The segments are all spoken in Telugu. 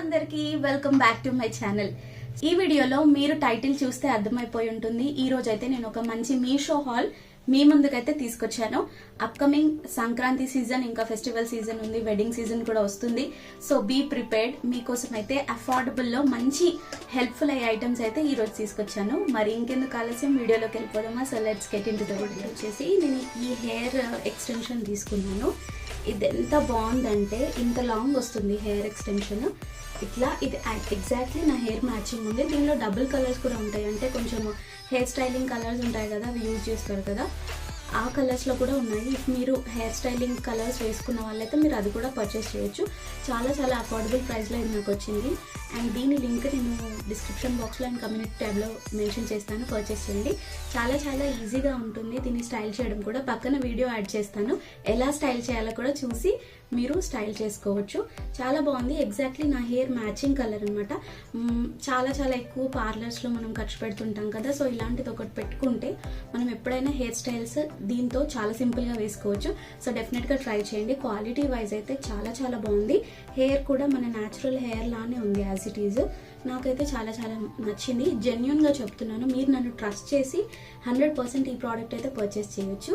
అందరికీ welcome back to my channel. ఈ వీడియోలో మీరు టైటిల్ చూస్తే అర్థమైపోయి ఉంటుంది. ఈ రోజు అయితే నేను ఒక మంచి మీషో హాల్ మీ ముందుకైతే తీసుకొచ్చాను. అప్కమింగ్ సంక్రాంతి సీజన్, ఇంకా ఫెస్టివల్ సీజన్ ఉంది, వెడ్డింగ్ సీజన్ కూడా వస్తుంది. So be prepared. మీకోసం అయితే అఫోర్డబుల్ లో మంచి హెల్ప్ఫుల్ అయ్యే ఐటమ్స్ అయితే ఈ రోజు తీసుకొచ్చాను. మరి ఇంకెందుకు ఆలస్యం, వీడియోలోకి వెళ్ళిపోదామా? So let's get into the video. వచ్చేసి నేను ఈ హెయిర్ ఎక్స్టెన్షన్ తీసుకున్నాను. ఇది ఎంత బాగుందంటే, ఇంత లాంగ్ వస్తుంది హెయిర్ ఎక్స్టెన్షన్. ఇట్లా ఇది ఎగ్జాక్ట్లీ నా హెయిర్ మ్యాచింగ్ ఉంది. దీనిలో డబుల్ కలర్స్ కూడా ఉంటాయి. అంటే కొంచెం హెయిర్ స్టైలింగ్ కలర్స్ ఉంటాయి కదా, అవి యూజ్ చేస్తారు కదా, ఆ కలర్స్లో కూడా ఉన్నాయి. ఇఫ్ మీరు హెయిర్ స్టైలింగ్ కలర్స్ వేసుకున్న వాళ్ళైతే మీరు అది కూడా పర్చేస్ చేయొచ్చు. చాలా చాలా అఫోర్డబుల్ ప్రైస్లో ఇది నాకు వచ్చింది. అండ్ దీని లింక్ నేను డిస్క్రిప్షన్ బాక్స్లో అండ్ కమ్యూనిటీ ట్యాబ్లో మెన్షన్ చేస్తాను, పర్చేస్ చేయండి. చాలా చాలా ఈజీగా ఉంటుంది దీన్ని స్టైల్ చేయడం కూడా. పక్కన వీడియో యాడ్ చేస్తాను, ఎలా స్టైల్ చేయాలో కూడా చూసి మీరు స్టైల్ చేసుకోవచ్చు. చాలా బాగుంది. ఎగ్జాక్ట్లీ నా హెయిర్ మ్యాచింగ్ కలర్ అనమాట. చాలా చాలా ఎక్కువ పార్లర్స్లో మనం ఖర్చు పెడుతుంటాం కదా, సో ఇలాంటిది ఒకటి పెట్టుకుంటే మనం ఎప్పుడైనా హెయిర్ స్టైల్స్ దీంతో చాలా సింపుల్గా వేసుకోవచ్చు. సో డెఫినెట్గా ట్రై చేయండి. క్వాలిటీ వైజ్ అయితే చాలా చాలా బాగుంది. హెయిర్ కూడా మన న్యాచురల్ హెయిర్ లానే ఉంది, యాజ్ ఇట్ ఈజ్. నాకైతే చాలా చాలా నచ్చింది. జెన్యున్గా చెప్తున్నాను, మీరు నన్ను ట్రస్ట్ చేసి 100% ఈ ప్రోడక్ట్ అయితే పర్చేస్ చేయొచ్చు.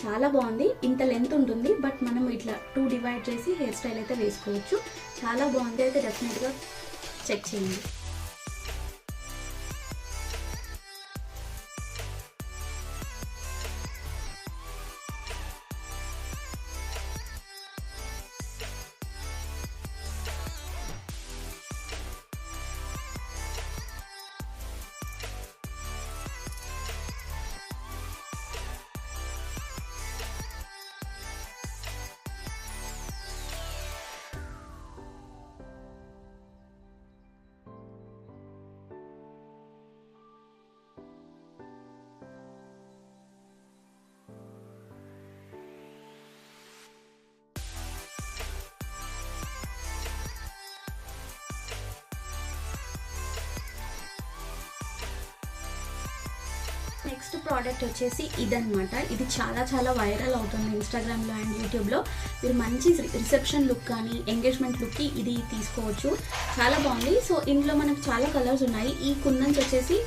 చాలా బాగుంది. ఇంత లెంత్ ఉంటుంది, బట్ మనం ఇట్లా 2 డివైడ్ చేసి హెయిర్ స్టైల్ అయితే వేసుకోవచ్చు. చాలా బాగుంది. అయితే డెఫినెట్గా చెక్ చేయండి. నెక్స్ట్ ప్రోడక్ట్ వచ్చేసి ఇదనమాట. ఇది చాలా చాలా వైరల్ అవుతుంది ఇన్స్టాగ్రామ్లో అండ్ యూట్యూబ్లో. మీరు మంచి రిసెప్షన్ లుక్ కానీ ఎంగేజ్మెంట్ లుక్కి ఇది తీసుకోవచ్చు. చాలా బాగుంది. సో ఇందులో మనకు చాలా కలర్స్ ఉన్నాయి. ఈ కుందన్స్ వచ్చేసి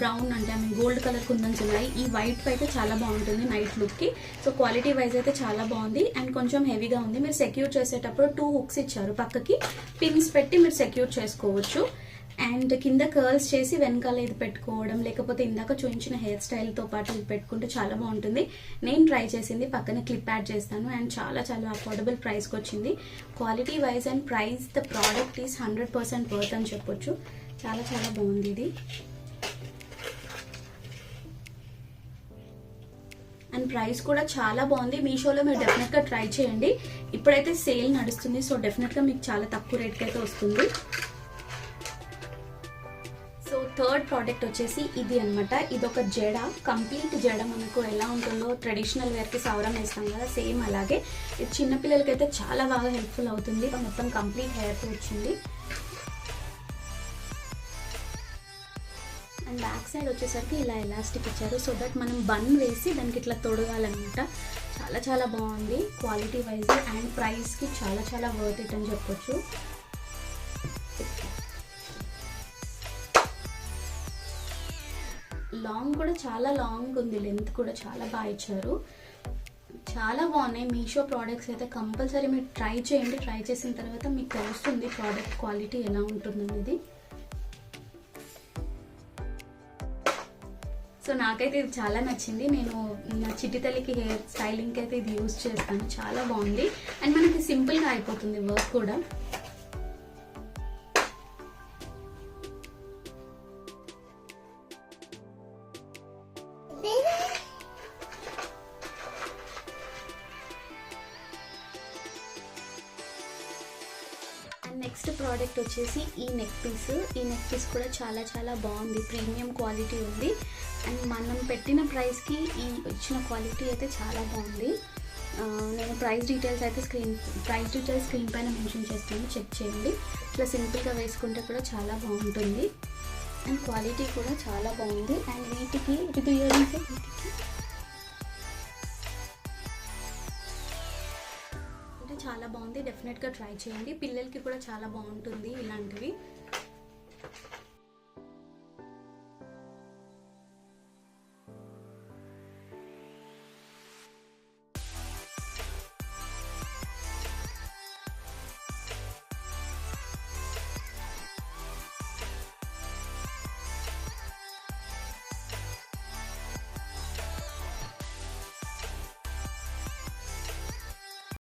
బ్రౌన్, అంటే గోల్డ్ కలర్ కుందన్స్ ఉన్నాయి. ఈ వైట్ అయితే చాలా బాగుంటుంది నైట్ లుక్కి. సో క్వాలిటీ వైజ్ అయితే చాలా బాగుంది అండ్ కొంచెం హెవీగా ఉంది. మీరు సెక్యూర్ చేసేటప్పుడు 2 హుక్స్ ఇచ్చారు, పక్కకి పిన్స్ పెట్టి మీరు సెక్యూర్ చేసుకోవచ్చు. అండ్ కింద కర్ల్స్ చేసి వెనకాల ఇది పెట్టుకోవడం, లేకపోతే ఇందాక చూపించిన హెయిర్ స్టైల్తో పాటు ఇది పెట్టుకుంటే చాలా బాగుంటుంది. నేను ట్రై చేసింది, పక్కన క్లిప్ యాడ్ చేస్తాను. అండ్ చాలా చాలా అఫోర్డబుల్ ప్రైస్కి వచ్చింది. Quality wise and price the product is 100% worth అని చెప్పొచ్చు. చాలా చాలా బాగుంది ఇది. అండ్ ప్రైస్ కూడా చాలా బాగుంది. మీషోలో మీరు డెఫినెట్గా ట్రై చేయండి. ఇప్పుడైతే సేల్ నడుస్తుంది, సో డెఫినెట్గా మీకు చాలా తక్కువ రేట్కి అయితే వస్తుంది. సో థర్డ్ ప్రోడక్ట్ వచ్చేసి ఇది అనమాట. ఇది ఒక జడ, కంప్లీట్ జడ. మనకు ఎలా ఉంటుందో ట్రెడిషనల్ వేర్కి సవరం వేస్తాం కదా, సేమ్ అలాగే. ఇది చిన్నపిల్లలకి అయితే చాలా బాగా హెల్ప్ఫుల్ అవుతుంది. మొత్తం కంప్లీట్ హెయిర్తో వచ్చింది. అండ్ బ్యాక్ సైడ్ వచ్చేసరికి ఇలా ఎలాస్టిక్ ఇచ్చారు, సో దట్ మనం బన్ వేసి దానికి ఇట్లా తొడగాలన్నమాట. చాలా చాలా బాగుంది క్వాలిటీ వైజ్ అండ్ ప్రైస్కి చాలా చాలా వర్త్ ఇట్ అని చెప్పొచ్చు. లాంగ్ కూడా చాలా లాంగ్ ఉంది, లెంత్ కూడా చాలా బాగా ఇచ్చారు. చాలా బాగున్నాయి మీషో ప్రోడక్ట్స్ అయితే. కంపల్సరీ మీరు ట్రై చేయండి. ట్రై చేసిన తర్వాత మీకు తెలుస్తుంది ప్రోడక్ట్ క్వాలిటీ ఎలా ఉంటుందనేది. సో నాకైతే ఇది చాలా నచ్చింది. నేను నా చిట్టి తల్లికి హెయిర్ స్టైలింగ్కి అయితే ఇది యూజ్ చేస్తాను. చాలా బాగుంది అండ్ మనకి సింపుల్గా అయిపోతుంది వర్క్ కూడా. నెక్స్ట్ ప్రోడక్ట్ వచ్చేసి ఈ నెక్ పీస్. ఈ నెక్ పీస్ కూడా చాలా చాలా బాగుంది, ప్రీమియం క్వాలిటీ ఉంది. అండ్ మనం పెట్టిన ప్రైస్కి ఈ ఇచ్చిన క్వాలిటీ అయితే చాలా బాగుంది. నేను ప్రైస్ డీటెయిల్స్ స్క్రీన్ పైన మెన్షన్ చేస్తాను, చెక్ చేయండి. ఇట్లా సింపుల్గా వేసుకుంటే కూడా చాలా బాగుంటుంది అండ్ క్వాలిటీ కూడా చాలా బాగుంది. అండ్ వీటికి ఇది ఇయరింగ్స్ అంటే చాలా బాగుంది, డెఫినెట్గా ట్రై చేయండి. పిల్లలకి కూడా చాలా బాగుంటుంది ఇలాంటివి.